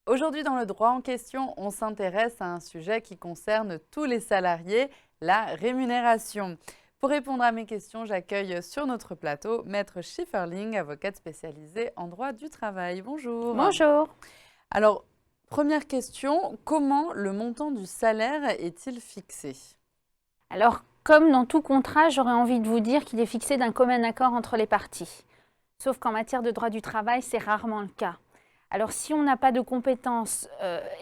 Aujourd'hui, dans le droit en question, on s'intéresse à un sujet qui concerne tous les salariés, la rémunération. Pour répondre à mes questions, j'accueille sur notre plateau Maître Schifferling, avocate spécialisée en droit du travail. Bonjour. Bonjour. Alors, première question, comment le montant du salaire est-il fixé? Alors, comme dans tout contrat, j'aurais envie de vous dire qu'il est fixé d'un commun accord entre les parties. Sauf qu'en matière de droit du travail, c'est rarement le cas. Alors, si on n'a pas de compétences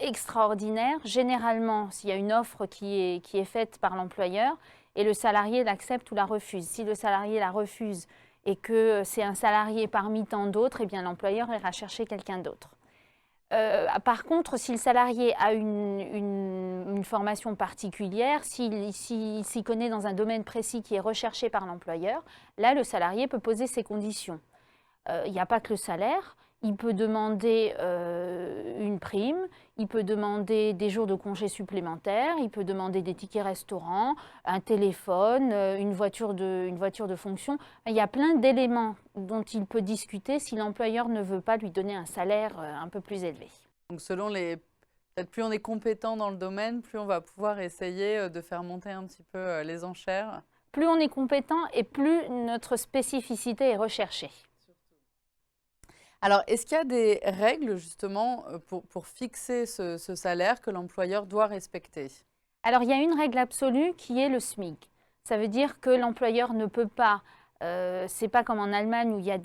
extraordinaires, généralement, s'il y a une offre qui est faite par l'employeur et le salarié l'accepte ou la refuse. Si le salarié la refuse et que c'est un salarié parmi tant d'autres, eh bien l'employeur ira chercher quelqu'un d'autre. Par contre, si le salarié a une formation particulière, s'il s'y connaît dans un domaine précis qui est recherché par l'employeur, là, le salarié peut poser ses conditions. Il n'y a pas que le salaire, il peut demander une prime, il peut demander des jours de congé supplémentaires, il peut demander des tickets restaurants, un téléphone, une voiture de fonction. Il y a plein d'éléments dont il peut discuter si l'employeur ne veut pas lui donner un salaire un peu plus élevé. Donc, peut-être plus on est compétent dans le domaine, plus on va pouvoir essayer de faire monter un petit peu les enchères. Plus on est compétent et plus notre spécificité est recherchée. Alors, est-ce qu'il y a des règles justement pour fixer ce salaire que l'employeur doit respecter? Alors, il y a une règle absolue qui est le SMIC. Ça veut dire que l'employeur ne peut pas, c'est pas comme en Allemagne où il y a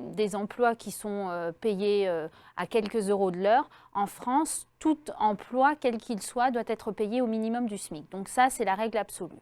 des emplois qui sont payés à quelques euros de l'heure. En France, tout emploi, quel qu'il soit, doit être payé au minimum du SMIC. Donc ça, c'est la règle absolue.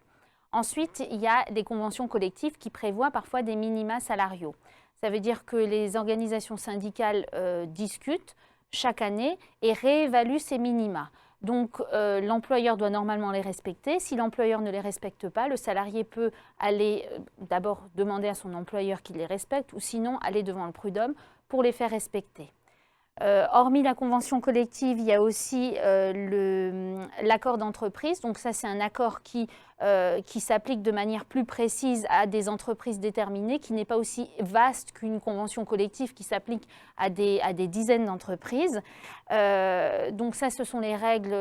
Ensuite, il y a des conventions collectives qui prévoient parfois des minima salariaux. Ça veut dire que les organisations syndicales discutent chaque année et réévaluent ces minima. Donc, l'employeur doit normalement les respecter. Si l'employeur ne les respecte pas, le salarié peut aller d'abord demander à son employeur qu'il les respecte ou sinon aller devant le prud'homme pour les faire respecter. Hormis la convention collective, il y a aussi l'accord d'entreprise. Donc ça, c'est un accord qui s'applique de manière plus précise à des entreprises déterminées, qui n'est pas aussi vaste qu'une convention collective qui s'applique à des dizaines d'entreprises. Donc ça, ce sont les règles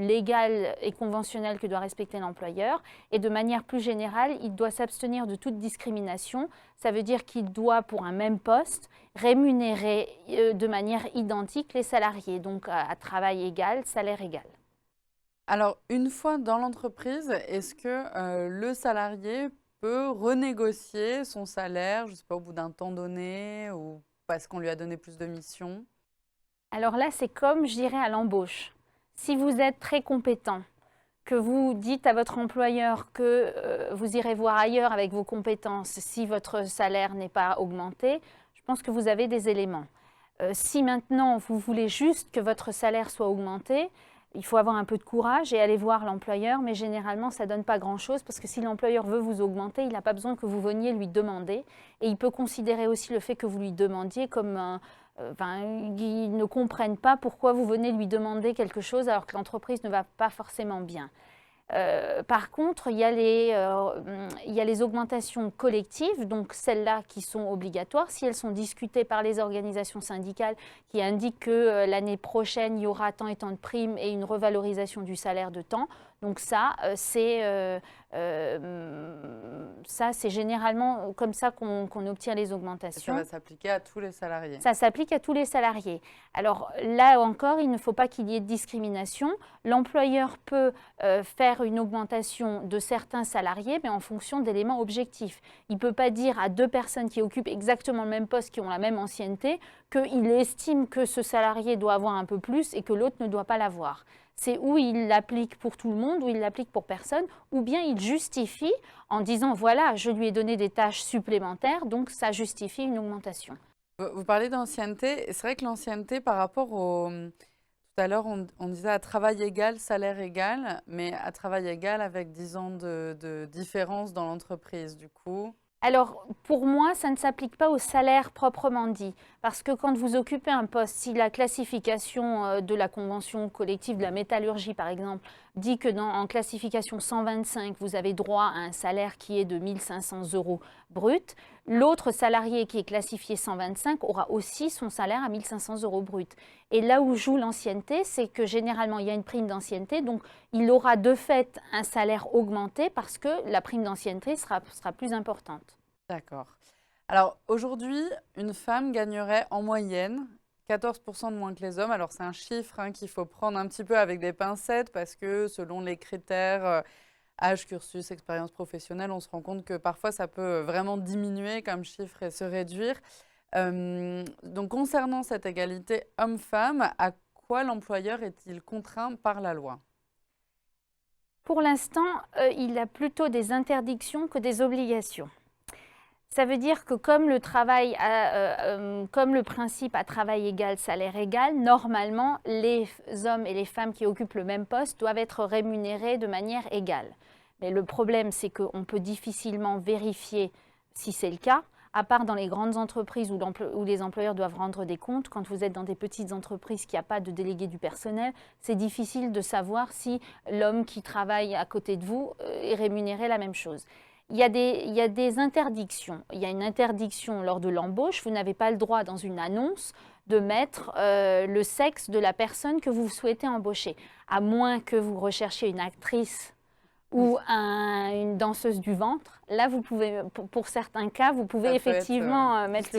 légales et conventionnelles que doit respecter l'employeur. Et de manière plus générale, il doit s'abstenir de toute discrimination. Ça veut dire qu'il doit, pour un même poste, rémunérer de manière identique les salariés, donc à travail égal, salaire égal. Alors, une fois dans l'entreprise, est-ce que le salarié peut renégocier son salaire, je ne sais pas, au bout d'un temps donné ou parce qu'on lui a donné plus de missions? Alors là, c'est comme, je dirais, à l'embauche. Si vous êtes très compétent, que vous dites à votre employeur que vous irez voir ailleurs avec vos compétences si votre salaire n'est pas augmenté, je pense que vous avez des éléments. Si maintenant vous voulez juste que votre salaire soit augmenté, il faut avoir un peu de courage et aller voir l'employeur, mais généralement ça ne donne pas grand-chose parce que si l'employeur veut vous augmenter, il n'a pas besoin que vous veniez lui demander et il peut considérer aussi le fait que vous lui demandiez comme ils ne comprennent pas pourquoi vous venez lui demander quelque chose alors que l'entreprise ne va pas forcément bien. Par contre, il y a les augmentations collectives, donc celles-là qui sont obligatoires. Si elles sont discutées par les organisations syndicales qui indiquent que l'année prochaine, il y aura tant et tant de primes et une revalorisation du salaire de temps. Donc ça, c'est généralement comme ça qu'on obtient les augmentations. Ça va s'appliquer à tous les salariés. Ça s'applique à tous les salariés. Alors là encore, il ne faut pas qu'il y ait de discrimination. L'employeur peut faire une augmentation de certains salariés, mais en fonction d'éléments objectifs. Il ne peut pas dire à deux personnes qui occupent exactement le même poste, qui ont la même ancienneté, qu'il estime que ce salarié doit avoir un peu plus et que l'autre ne doit pas l'avoir. C'est où il l'applique pour tout le monde, ou il l'applique pour personne, ou bien il justifie en disant voilà, je lui ai donné des tâches supplémentaires, donc ça justifie une augmentation. Vous parlez d'ancienneté, c'est vrai que l'ancienneté par rapport au… Tout à l'heure, on disait à travail égal, salaire égal, mais à travail égal avec 10 ans de différence dans l'entreprise, du coup… Alors, pour moi, ça ne s'applique pas au salaire proprement dit. Parce que quand vous occupez un poste, si la classification de la convention collective de la métallurgie, par exemple, dit que en classification 125, vous avez droit à un salaire qui est de 1 500 € brut. L'autre salarié qui est classifié 125 aura aussi son salaire à 1 500 € brut. Et là où joue l'ancienneté, c'est que généralement, il y a une prime d'ancienneté, donc il aura de fait un salaire augmenté parce que la prime d'ancienneté sera plus importante. D'accord. Alors aujourd'hui, une femme gagnerait en moyenne 14% de moins que les hommes. Alors c'est un chiffre qu'il faut prendre un petit peu avec des pincettes parce que selon les critères âge, cursus, expérience professionnelle, on se rend compte que parfois ça peut vraiment diminuer comme chiffre et se réduire. Donc concernant cette égalité homme-femme, à quoi l'employeur est-il contraint par la loi? Pour l'instant, il a plutôt des interdictions que des obligations. Ça veut dire que comme le principe à travail égal, salaire égal, normalement, les hommes et les femmes qui occupent le même poste doivent être rémunérés de manière égale. Mais le problème, c'est qu'on peut difficilement vérifier si c'est le cas, à part dans les grandes entreprises où les employeurs doivent rendre des comptes. Quand vous êtes dans des petites entreprises qui n'ont pas de délégué du personnel, c'est difficile de savoir si l'homme qui travaille à côté de vous est rémunéré la même chose. Il y a des interdictions. Il y a une interdiction lors de l'embauche. Vous n'avez pas le droit dans une annonce de mettre le sexe de la personne que vous souhaitez embaucher, à moins que vous recherchiez une actrice ou une danseuse du ventre. Là, vous pouvez, pour certains cas, vous pouvez effectivement mettre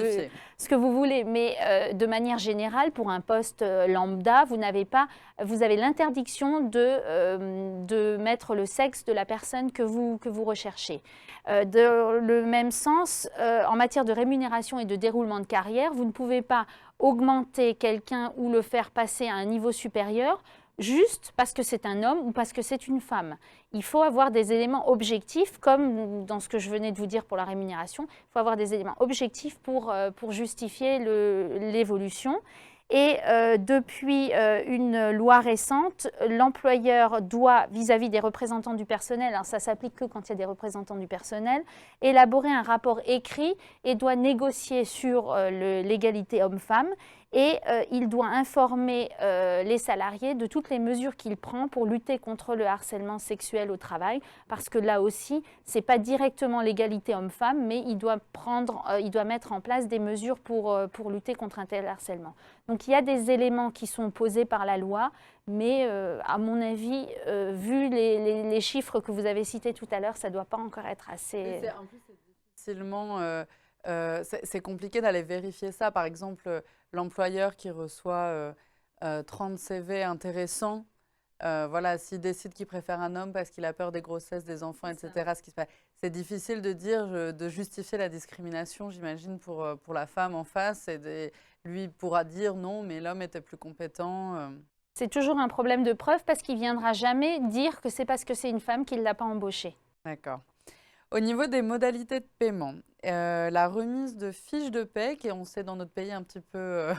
ce que vous voulez. Mais de manière générale, pour un poste lambda, vous avez l'interdiction de mettre le sexe de la personne que vous recherchez. Dans le même sens, en matière de rémunération et de déroulement de carrière, vous ne pouvez pas augmenter quelqu'un ou le faire passer à un niveau supérieur juste parce que c'est un homme ou parce que c'est une femme. Il faut avoir des éléments objectifs, comme dans ce que je venais de vous dire pour la rémunération. Il faut avoir des éléments objectifs pour justifier l'évolution. Et depuis une loi récente, l'employeur doit, vis-à-vis des représentants du personnel, alors ça s'applique que quand il y a des représentants du personnel, élaborer un rapport écrit et doit négocier sur l'égalité homme-femme. Et il doit informer les salariés de toutes les mesures qu'il prend pour lutter contre le harcèlement sexuel au travail, parce que là aussi, ce n'est pas directement l'égalité homme-femme, mais il doit mettre en place des mesures pour lutter contre un tel harcèlement. Donc il y a des éléments qui sont posés par la loi, mais à mon avis, vu les chiffres que vous avez cités tout à l'heure, ça ne doit pas encore être assez... En plus, c'est difficilement... c'est compliqué d'aller vérifier ça. Par exemple, l'employeur qui reçoit 30 CV intéressants, voilà, s'il décide qu'il préfère un homme parce qu'il a peur des grossesses, des enfants, etc., c'est difficile de dire, de justifier la discrimination, j'imagine, pour la femme en face. Et lui pourra dire non, mais l'homme était plus compétent. C'est toujours un problème de preuve parce qu'il ne viendra jamais dire que c'est parce que c'est une femme qu'il ne l'a pas embauchée. D'accord. Au niveau des modalités de paiement, la remise de fiches de paie, qui on sait dans notre pays un petit peu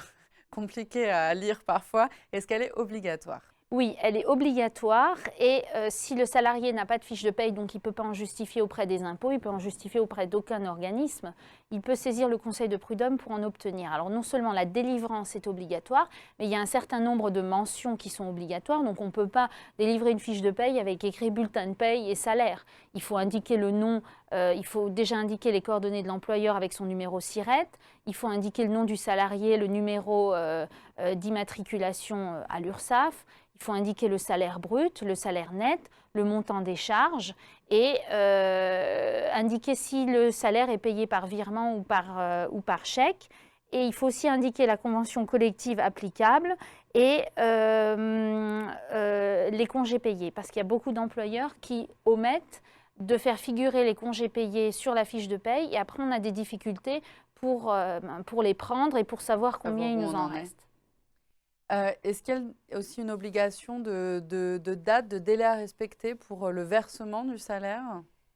compliquée à lire parfois, est-ce qu'elle est obligatoire? Oui, elle est obligatoire et si le salarié n'a pas de fiche de paye, donc il ne peut pas en justifier auprès des impôts, il peut en justifier auprès d'aucun organisme, il peut saisir le conseil de prud'homme pour en obtenir. Alors non seulement la délivrance est obligatoire, mais il y a un certain nombre de mentions qui sont obligatoires, donc on ne peut pas délivrer une fiche de paye avec écrit bulletin de paye et salaire. Il faut indiquer le nom, il faut déjà indiquer les coordonnées de l'employeur avec son numéro SIRET, il faut indiquer le nom du salarié, le numéro d'immatriculation à l'URSSAF, il faut indiquer le salaire brut, le salaire net, le montant des charges et indiquer si le salaire est payé par virement ou par chèque. Et il faut aussi indiquer la convention collective applicable et les congés payés. Parce qu'il y a beaucoup d'employeurs qui omettent de faire figurer les congés payés sur la fiche de paye et après on a des difficultés pour les prendre et pour savoir combien il nous en reste. Est-ce qu'il y a aussi une obligation de date, de délai à respecter pour le versement du salaire?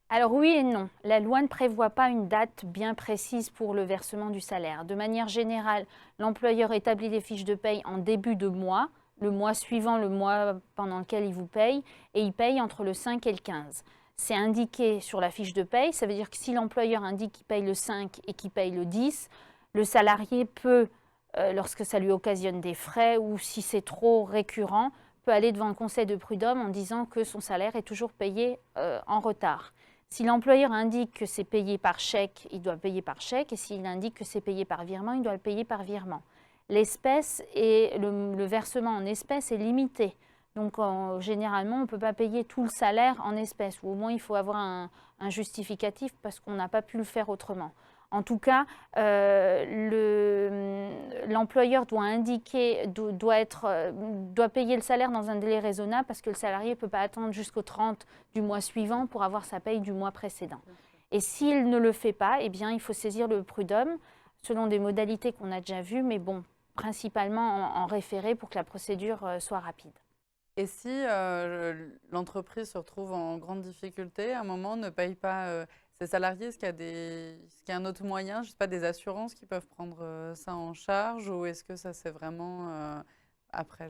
Alors oui et non. La loi ne prévoit pas une date bien précise pour le versement du salaire. De manière générale, l'employeur établit les fiches de paye en début de mois, le mois suivant le mois pendant lequel il vous paye, et il paye entre le 5 et le 15. C'est indiqué sur la fiche de paye, ça veut dire que si l'employeur indique qu'il paye le 5 et qu'il paye le 10, le salarié peut, lorsque ça lui occasionne des frais ou si c'est trop récurrent, peut aller devant le conseil de prud'homme en disant que son salaire est toujours payé en retard. Si l'employeur indique que c'est payé par chèque, il doit payer par chèque. Et s'il indique que c'est payé par virement, il doit le payer par virement. L'espèce et le versement en espèces est limité. Donc, généralement, on ne peut pas payer tout le salaire en espèces. Ou au moins, il faut avoir un justificatif parce qu'on n'a pas pu le faire autrement. En tout cas, l'employeur doit indiquer, doit payer le salaire dans un délai raisonnable parce que le salarié ne peut pas attendre jusqu'au 30 du mois suivant pour avoir sa paye du mois précédent. Et s'il ne le fait pas, eh bien, il faut saisir le prud'homme selon des modalités qu'on a déjà vues, mais bon, principalement en référé pour que la procédure soit rapide. Et si l'entreprise se retrouve en grande difficulté, à un moment ne paye pas ses salariés, est-ce qu'il y a un autre moyen, je ne sais pas, des assurances qui peuvent prendre ça en charge ou est-ce que ça c'est vraiment après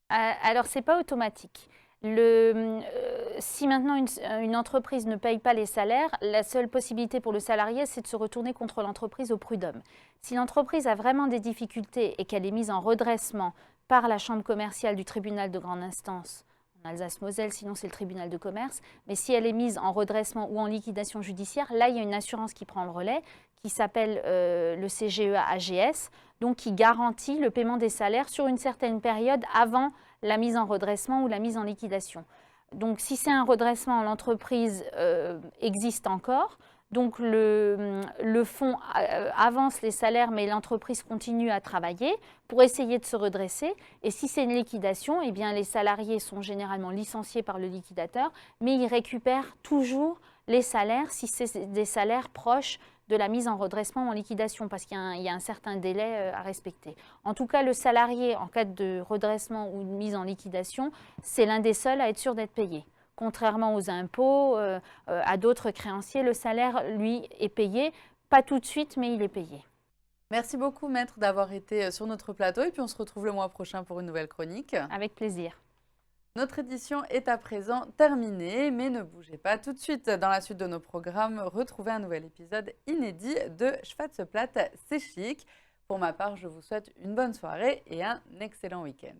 Alors, ce n'est pas automatique. Si maintenant une entreprise ne paye pas les salaires, la seule possibilité pour le salarié, c'est de se retourner contre l'entreprise au prud'homme. Si l'entreprise a vraiment des difficultés et qu'elle est mise en redressement par la chambre commerciale du tribunal de grande instance, en Alsace-Moselle, sinon c'est le tribunal de commerce, mais si elle est mise en redressement ou en liquidation judiciaire, là il y a une assurance qui prend le relais, qui s'appelle le CGE-AGS, donc qui garantit le paiement des salaires sur une certaine période avant la mise en redressement ou la mise en liquidation. Donc si c'est un redressement, l'entreprise existe encore. Donc le fonds avance les salaires, mais l'entreprise continue à travailler pour essayer de se redresser. Et si c'est une liquidation, eh bien les salariés sont généralement licenciés par le liquidateur, mais ils récupèrent toujours les salaires si c'est des salaires proches de la mise en redressement ou en liquidation, parce qu'il y a un certain délai à respecter. En tout cas, le salarié, en cas de redressement ou de mise en liquidation, c'est l'un des seuls à être sûr d'être payé. Contrairement aux impôts, à d'autres créanciers, le salaire, lui, est payé. Pas tout de suite, mais il est payé. Merci beaucoup, Maître, d'avoir été sur notre plateau. Et puis, on se retrouve le mois prochain pour une nouvelle chronique. Avec plaisir. Notre édition est à présent terminée, mais ne bougez pas tout de suite. Dans la suite de nos programmes, retrouvez un nouvel épisode inédit de Schwarzblatt, c'est chic. Pour ma part, je vous souhaite une bonne soirée et un excellent week-end.